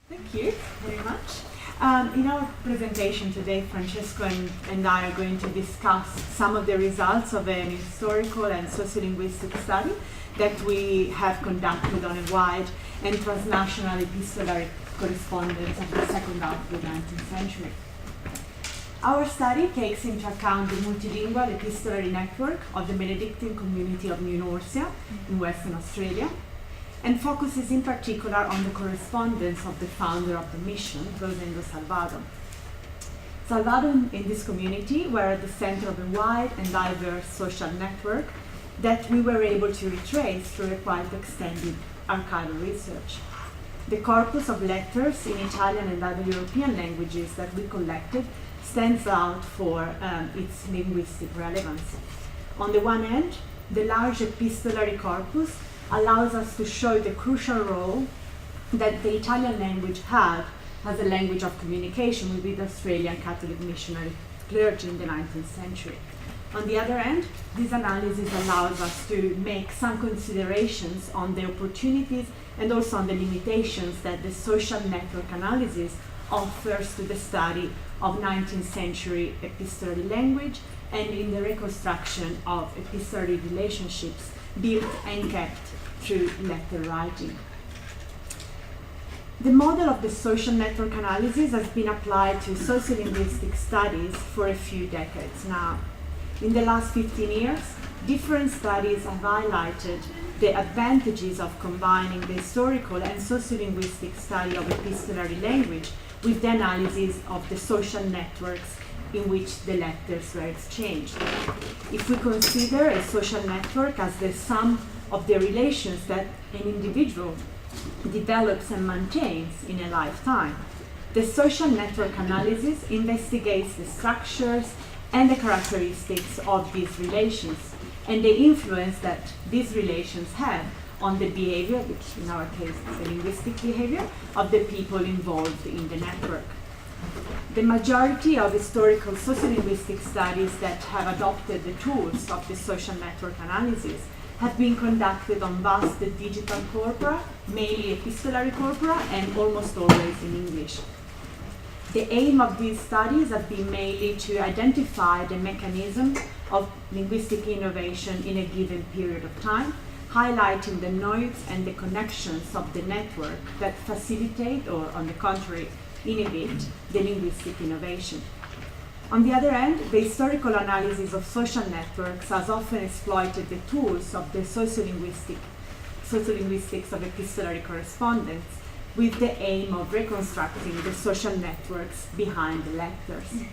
Thank you very much. In our presentation today, Francesco and I are going to discuss some of the results of an historical and sociolinguistic study that we have conducted on a wide and transnational epistolary correspondence of the second half of the 19th century. Our study takes into account the multilingual epistolary network of the Benedictine community of New Norcia in Western Australia, and focuses in particular on the correspondence of the founder of the mission, Rosendo Salvado. Salvado in this community were at the center of a wide and diverse social network that we were able to retrace through a quite extended archival research. The corpus of letters in Italian and other European languages that we collected stands out for its linguistic relevance. On the one hand, the large epistolary corpus allows us to show the crucial role that the Italian language had as a language of communication with the Australian Catholic missionary clergy in the 19th century. On the other hand, this analysis allows us to make some considerations on the opportunities and also on the limitations that the social network analysis offers to the study of 19th century epistolary language and in the reconstruction of epistolary relationships built and kept through letter writing. The model of the social network analysis has been applied to sociolinguistic studies for a few decades now. In the last 15 years, different studies have highlighted the advantages of combining the historical and sociolinguistic study of epistolary language with the analysis of the social networks in which the letters were exchanged. If we consider a social network as the sum of the relations that an individual develops and maintains in a lifetime, the social network analysis investigates the structures and the characteristics of these relations and the influence that these relations have on the behavior, which in our case is the linguistic behavior, of the people involved in the network. The majority of historical sociolinguistic studies that have adopted the tools of the social network analysis have been conducted on vast digital corpora, mainly epistolary corpora, and almost always in English. The aim of these studies has been mainly to identify the mechanism of linguistic innovation in a given period of time, highlighting the nodes and the connections of the network that facilitate, or on the contrary, inhibit the linguistic innovation. On the other hand, the historical analysis of social networks has often exploited the tools of the sociolinguistics of epistolary correspondence with the aim of reconstructing the social networks behind the letters.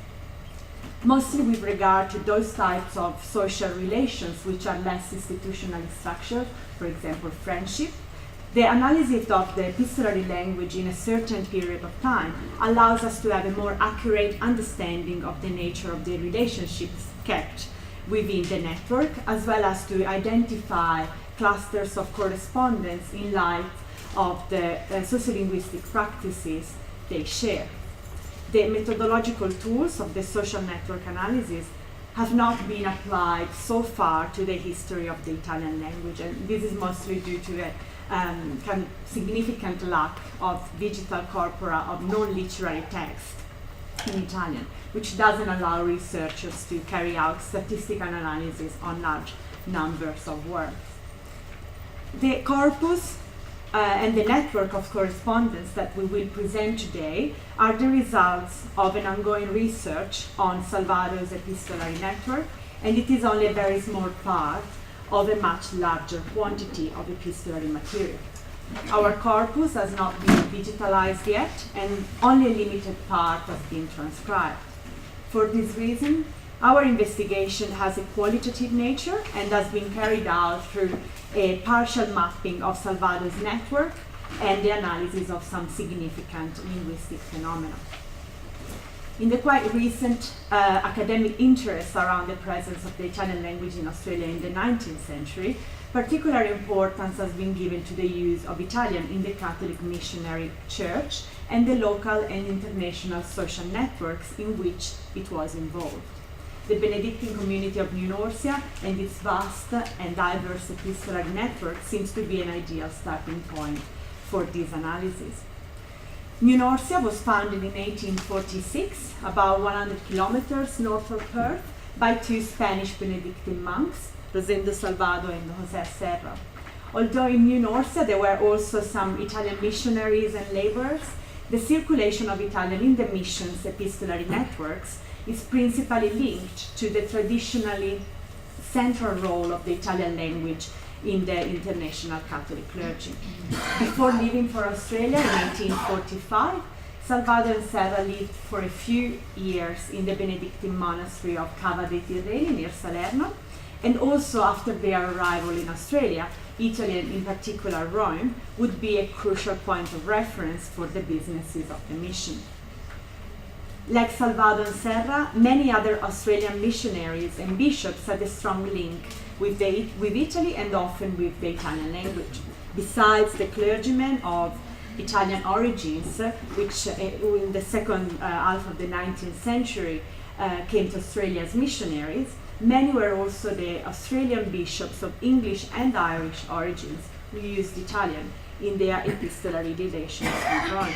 Mostly with regard to those types of social relations which are less institutionally structured, for example, friendship, the analysis of the epistolary language in a certain period of time allows us to have a more accurate understanding of the nature of the relationships kept within the network, as well as to identify clusters of correspondence in light of the sociolinguistic practices they share. The methodological tools of the social network analysis have not been applied so far to the history of the Italian language, and this is mostly due to a kind of significant lack of digital corpora of non-literary text in Italian, which doesn't allow researchers to carry out statistical analysis on large numbers of words. The corpus and the network of correspondence that we will present today are the results of an ongoing research on Salvado's epistolary network, and it is only a very small part of a much larger quantity of epistolary material. Our corpus has not been digitalized yet, and only a limited part has been transcribed. For this reason, our investigation has a qualitative nature and has been carried out through a partial mapping of Salvado's network and the analysis of some significant linguistic phenomena. In the quite recent academic interest around the presence of the Italian language in Australia in the 19th century, particular importance has been given to the use of Italian in the Catholic missionary church and the local and international social networks in which it was involved. The Benedictine community of New Norcia and its vast and diverse epistolary network seems to be an ideal starting point for this analysis. New Norcia was founded in 1846, about 100 kilometers north of Perth, by two Spanish Benedictine monks, Rosendo Salvado and José Serra. Although in New Norcia there were also some Italian missionaries and laborers, the circulation of Italian in the mission's epistolary networks is principally linked to the traditionally central role of the Italian language in the international Catholic clergy. Before leaving for Australia in 1845, Salvado and Serra lived for a few years in the Benedictine monastery of Cava dei Tirreni near Salerno, and also after their arrival in Australia, Italy, and in particular Rome, would be a crucial point of reference for the businesses of the mission. Like Salvado and Serra, many other Australian missionaries and bishops had a strong link with Italy and often with the Italian language. Besides the clergymen of Italian origins, which in the second half of the 19th century came to Australia as missionaries, many were also the Australian bishops of English and Irish origins who used Italian in their epistolary relations with Rome.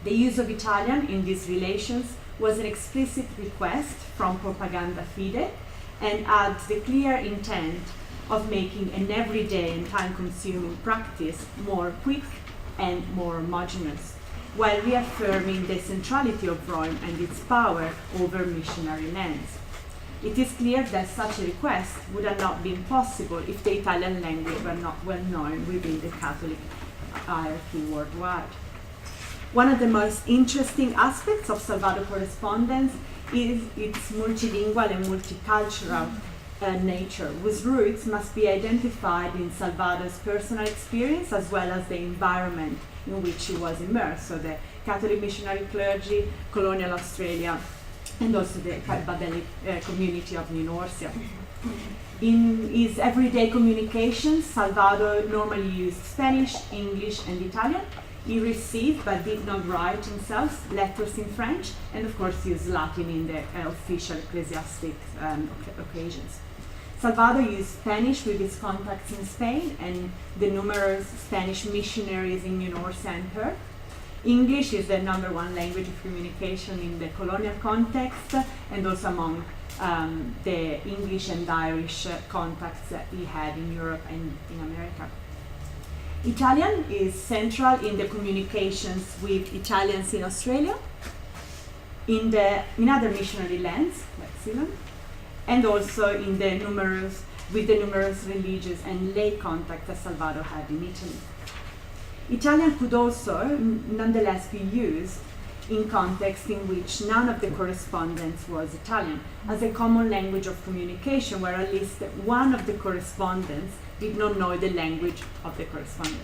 The use of Italian in these relations was an explicit request from Propaganda Fide and had the clear intent of making an everyday and time-consuming practice more quick and more homogeneous, while reaffirming the centrality of Rome and its power over missionary lands. It is clear that such a request would have not been possible if the Italian language were not well known within the Catholic hierarchy worldwide. One of the most interesting aspects of Salvado correspondence is its multilingual and multicultural nature, whose roots must be identified in Salvado's personal experience as well as the environment in which he was immersed, so the Catholic missionary clergy, colonial Australia, and also the Babeli community of New Norcia. In his everyday communications, Salvado normally used Spanish, English, and Italian. He received, but did not write himself, letters in French, and of course used Latin in the official ecclesiastic occasions. Salvado used Spanish with his contacts in Spain and the numerous Spanish missionaries in New Norcia and Perth. English is the number one language of communication in the colonial context and also among the English and Irish contacts that he had in Europe and in America. Italian is central in the communications with Italians in Australia, in other missionary lands, like Ceylon, and also with the numerous religious and lay contacts that Salvado had in Italy. Italian could also nonetheless be used in contexts in which none of the correspondence was Italian, as a common language of communication where at least one of the correspondents did not know the language of the correspondent.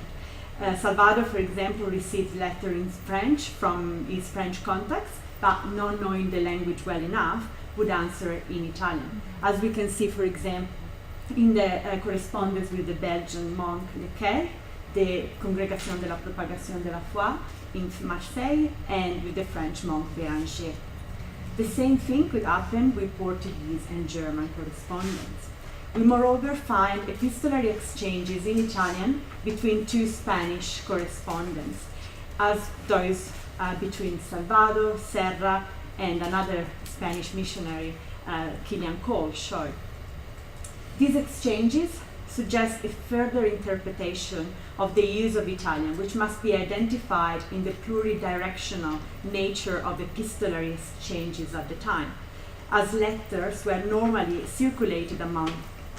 Salvado, for example, received letters in French from his French contacts, but not knowing the language well enough, would answer in Italian. As we can see, for example, in the correspondence with the Belgian monk Lequet, the Congregation de la Propagation de la Foi in Marseille, and with the French monk Béranger. The same thing could happen with Portuguese and German correspondence. We moreover find epistolary exchanges in Italian between two Spanish correspondents, as those between Salvado, Serra, and another Spanish missionary, Kilian Cole, show. These exchanges suggest a further interpretation of the use of Italian, which must be identified in the pluridirectional nature of epistolary exchanges at the time, as letters were normally circulated among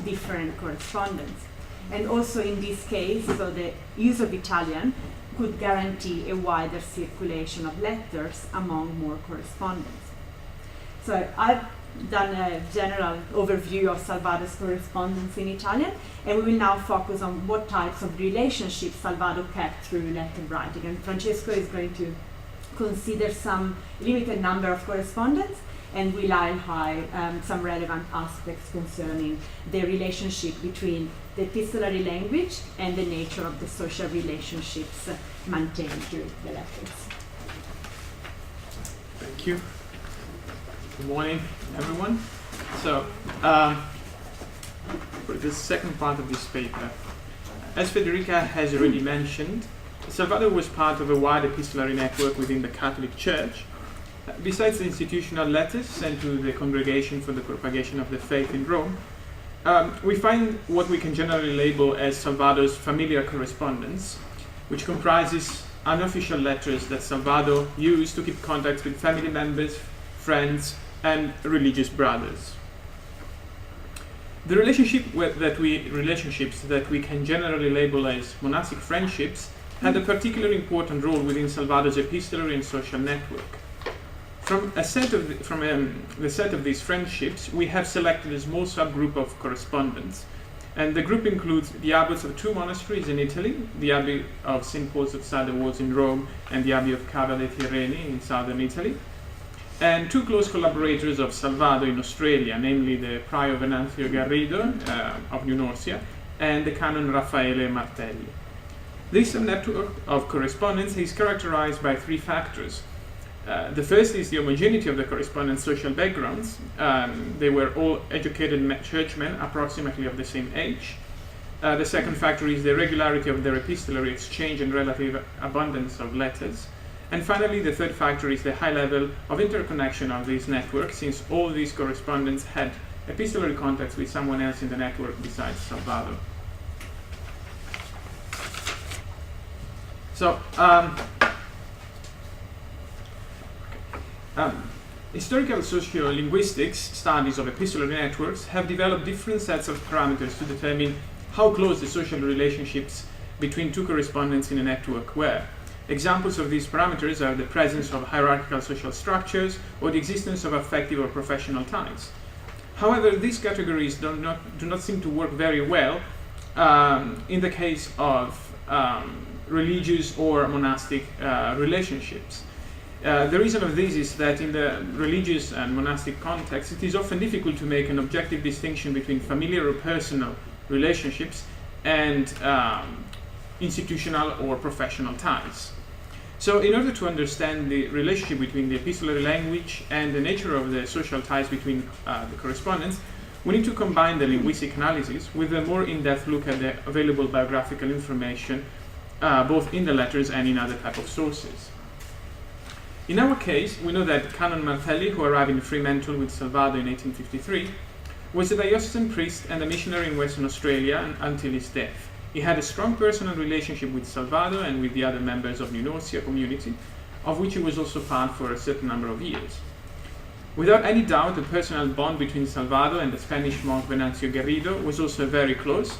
different correspondents. And also in this case, so the use of Italian could guarantee a wider circulation of letters among more correspondents. So I've done a general overview of Salvado's correspondence in Italian, and we will now focus on what types of relationships Salvado kept through letter writing. And Francesco is going to consider some limited number of correspondence, and will highlight some relevant aspects concerning the relationship between the epistolary language and the nature of the social relationships maintained through the letters. Thank you. Good morning, everyone. So, for the second part of this paper, as Federica has already mentioned, Salvador was part of a wide epistolary network within the Catholic Church. Besides the institutional letters sent to the Congregation for the Propagation of the Faith in Rome, we find what we can generally label as Salvador's familiar correspondence, which comprises unofficial letters that Salvador used to keep contact with family members, friends, and religious brothers. The relationships that we can generally label as monastic friendships had a particularly important role within Salvador's epistolary and social network. From the set of these friendships, we have selected a small subgroup of correspondence, and the group includes the abbots of two monasteries in Italy, the Abbey of St. Paul's outside the walls in Rome and the Abbey of Cava dei Tirreni in southern Italy, and two close collaborators of Salvador in Australia, namely the Prior Venanzio Garrido of New Norcia and the Canon Raffaele Martelli. This network of correspondence is characterized by three factors. The first is the homogeneity of the correspondents' social backgrounds. They were all educated churchmen, approximately of the same age. The second factor is the regularity of their epistolary exchange and relative abundance of letters. And finally, the third factor is the high level of interconnection of this network, since all these correspondents had epistolary contacts with someone else in the network besides Salvador. So, historical sociolinguistics studies of epistolary networks have developed different sets of parameters to determine how close the social relationships between two correspondents in a network were. Examples of these parameters are the presence of hierarchical social structures or the existence of affective or professional ties. However, these categories do not seem to work very well in the case of religious or monastic relationships. The reason of this is that in the religious and monastic context, it is often difficult to make an objective distinction between familiar or personal relationships and institutional or professional ties. So in order to understand the relationship between the epistolary language and the nature of the social ties between the correspondents, we need to combine the linguistic analysis with a more in-depth look at the available biographical information both in the letters and in other type of sources. In our case, we know that Canon Martelli, who arrived in Fremantle with Salvador in 1853, was a diocesan priest and a missionary in Western Australia until his death. He had a strong personal relationship with Salvador and with the other members of New Norcia community, of which he was also part for a certain number of years. Without any doubt, the personal bond between Salvador and the Spanish monk Venanzio Garrido was also very close.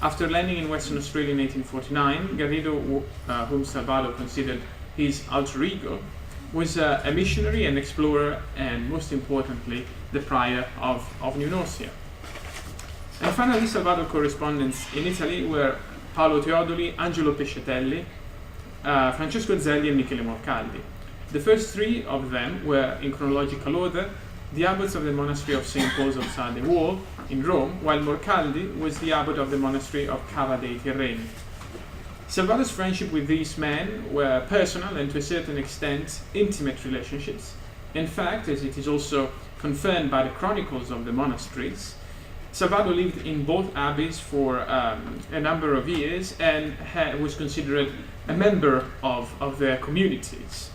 After landing in Western Australia in 1849, Garrido, whom Salvador considered his alter ego, was a missionary and explorer, and most importantly, the prior of New Norcia. And finally, Salvador correspondents in Italy were Paolo Teodoli, Angelo Pescetelli, Francesco Zelli, and Michele Morcaldi. The first three of them were, in chronological order, the abbots of the monastery of St. Paul's outside the wall in Rome, while Morcaldi was the abbot of the monastery of Cava dei Tirreni. Salvador's friendship with these men were personal and to a certain extent intimate relationships. In fact, as it is also confirmed by the chronicles of the monasteries, Salvador lived in both abbeys for a number of years and was considered a member of their communities.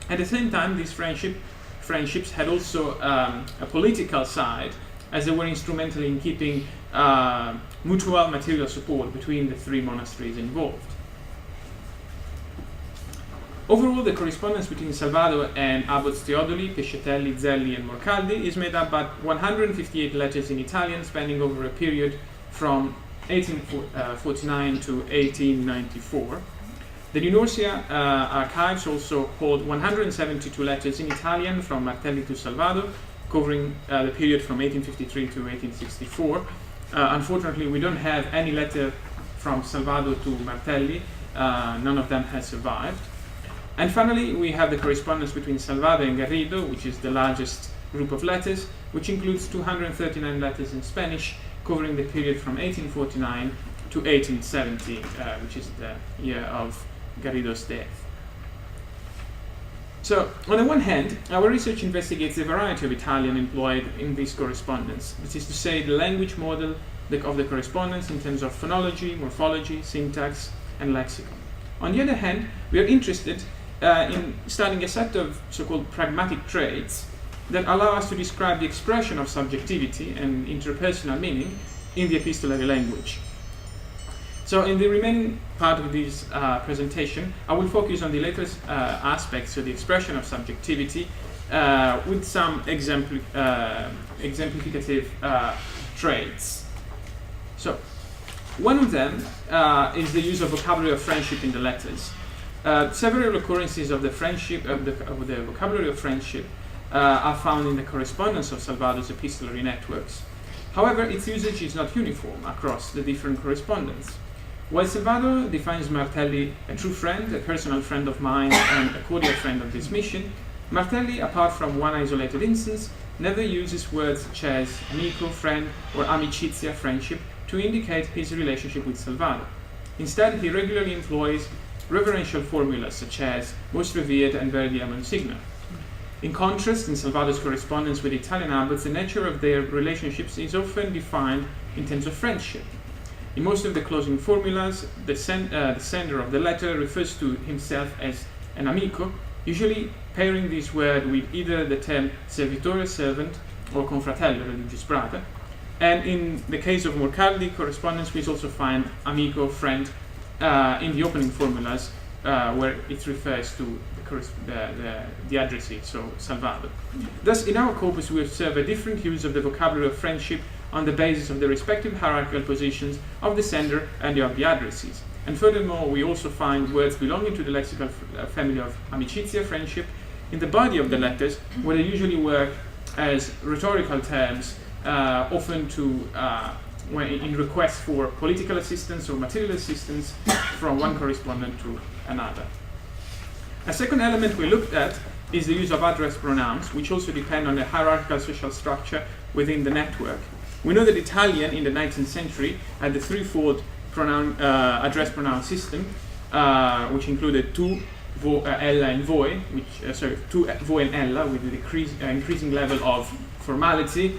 At the same time, these friendships had also a political side, as they were instrumental in keeping mutual material support between the three monasteries involved. Overall, the correspondence between Salvador and abbots Teodoli, Pescetelli, Zelli, and Morcaldi is made up by 158 letters in Italian, spanning over a period from 1849 to 1894. The New Norcia archives also hold 172 letters in Italian from Martelli to Salvador, covering the period from 1853 to 1864. Unfortunately, we don't have any letter from Salvador to Martelli. None of them has survived. And finally, we have the correspondence between Salvador and Garrido, which is the largest group of letters, which includes 239 letters in Spanish, covering the period from 1849 to 1870, which is the year of Garrido's death. So, on the one hand, our research investigates the variety of Italian employed in this correspondence. This is to say, the language model of the correspondence in terms of phonology, morphology, syntax, and lexicon. On the other hand, we are interested in studying a set of so-called pragmatic traits that allow us to describe the expression of subjectivity and interpersonal meaning in the epistolary language. So in the remaining part of this presentation, I will focus on the latest aspects of the expression of subjectivity with some exemplificative traits. So one of them is the use of vocabulary of friendship in the letters. Several occurrences of the vocabulary of friendship are found in the correspondence of Salvado's epistolary networks. However, its usage is not uniform across the different correspondents. While Salvado defines Martelli a true friend, a personal friend of mine, and a cordial friend of this mission, Martelli, apart from one isolated instance, never uses words such as amico, friend, or amicizia, friendship, to indicate his relationship with Salvado. Instead, he regularly employs reverential formulas such as most revered and VERDINA Monsignor. In contrast, in Salvado's correspondence with Italian abbots, the nature of their relationships is often defined in terms of friendship. In most of the closing formulas, the sender of the letter refers to himself as an amico, usually pairing this word with either the term servitore, servant, or confratello, religious brother. And in the case of Morcardi correspondence, we also find amico, friend, in the opening formulas, where it refers to the addressee, so Salvado. Thus, in our corpus, we observe a different use of the vocabulary of friendship on the basis of the respective hierarchical positions of the sender and of the addressees. And furthermore, we also find words belonging to the lexical family of amicizia, friendship, in the body of the letters, where they usually work as rhetorical terms, often in requests for political assistance or material assistance from one correspondent to another. A second element we looked at is the use of address pronouns, which also depend on the hierarchical social structure within the network. We know that Italian in the 19th century had the threefold address pronoun system, which included tu, vo, ella, and voi, tu, vo, and ella, with the increasing level of formality,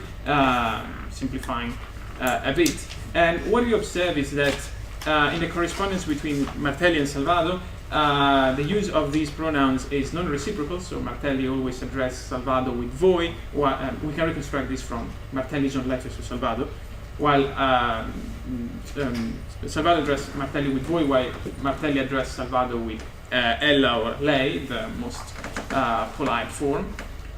simplifying a bit. And what we observe is that in the correspondence between Martelli and Salvado, the use of these pronouns is non-reciprocal, so Martelli always addresses Salvado with voi. We can reconstruct this from Martelli's own letters to Salvado, while Salvado addressed Martelli with voi, while Martelli addressed Salvado with ella or lei, the most polite form.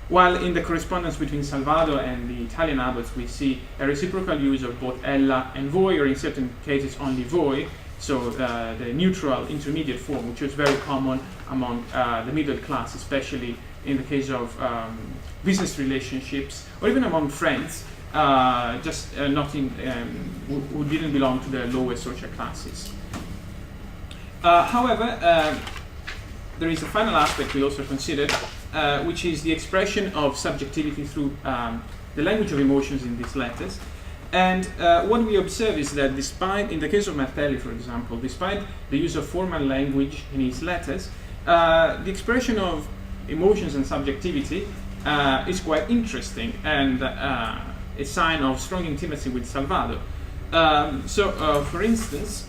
While in the correspondence between Salvado and the Italian abbots, we see a reciprocal use of both ella and voi, or in certain cases only voi, so the neutral intermediate form, which was very common among the middle class, especially in the case of business relationships, or even among friends, who didn't belong to the lower social classes. However, there is a final aspect we also considered, which is the expression of subjectivity through the language of emotions in these letters. And what we observe is that despite, in the case of Martelli, for example, despite the use of formal language in his letters, the expression of emotions and subjectivity is quite interesting and a sign of strong intimacy with Salvado. For instance,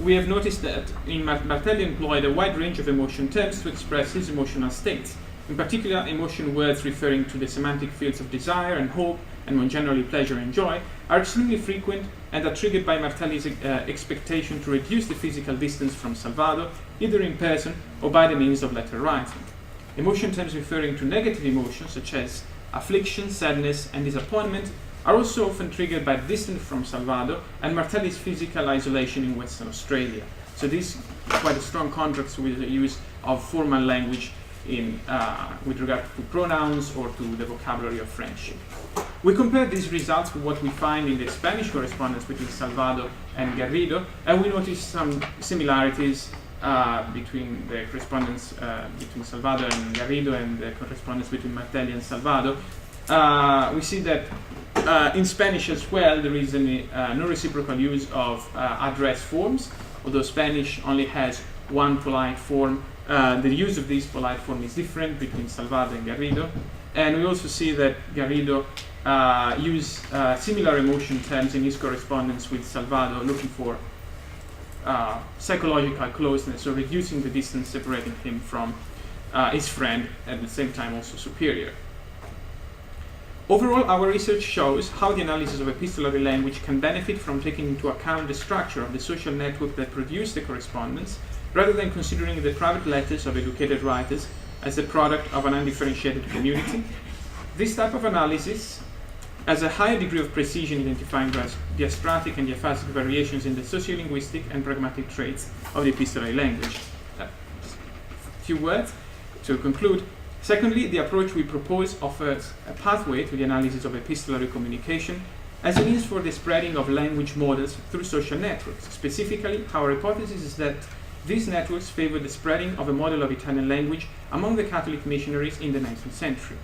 we have noticed that Martelli employed a wide range of emotion terms to express his emotional states. In particular, emotion words referring to the semantic fields of desire and hope, and more generally pleasure and joy, are extremely frequent and are triggered by Martelli's expectation to reduce the physical distance from Salvado, either in person or by the means of letter writing. Emotion terms referring to negative emotions such as affliction, sadness, and disappointment are also often triggered by distance from Salvado and Martelli's physical isolation in Western Australia. So this is quite a strong contrast with the use of formal language with regard to pronouns or to the vocabulary of friendship. We compare these results with what we find in the Spanish correspondence between Salvado and Garrido, and we notice some similarities between the correspondence between Salvado and Garrido and the correspondence between Martelli and Salvado. We see that in Spanish as well there is no reciprocal use of address forms, although Spanish only has one polite form. The use of this polite form is different between Salvado and Garrido, and we also see that Garrido used similar emotion terms in his correspondence with Salvado, looking for psychological closeness, or reducing the distance separating him from his friend, at the same time also superior. Overall, our research shows how the analysis of epistolary language can benefit from taking into account the structure of the social network that produced the correspondence, rather than considering the private letters of educated writers as the product of an undifferentiated community. This type of analysis has a higher degree of precision, identifying diastratic and diaphasic variations in the sociolinguistic and pragmatic traits of the epistolary language. A few words to conclude. Secondly, the approach we propose offers a pathway to the analysis of epistolary communication as a means for the spreading of language models through social networks. Specifically, our hypothesis is that these networks favor the spreading of a model of Italian language among the Catholic missionaries in the 19th century.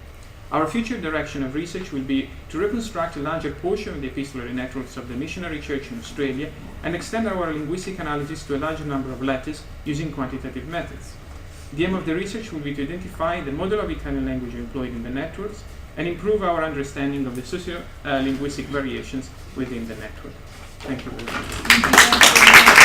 Our future direction of research will be to reconstruct a larger portion of the epistolary networks of the missionary church in Australia and extend our linguistic analysis to a larger number of letters using quantitative methods. The aim of the research will be to identify the model of Italian language employed in the networks and improve our understanding of the socio-linguistic variations within the network. Thank you very much.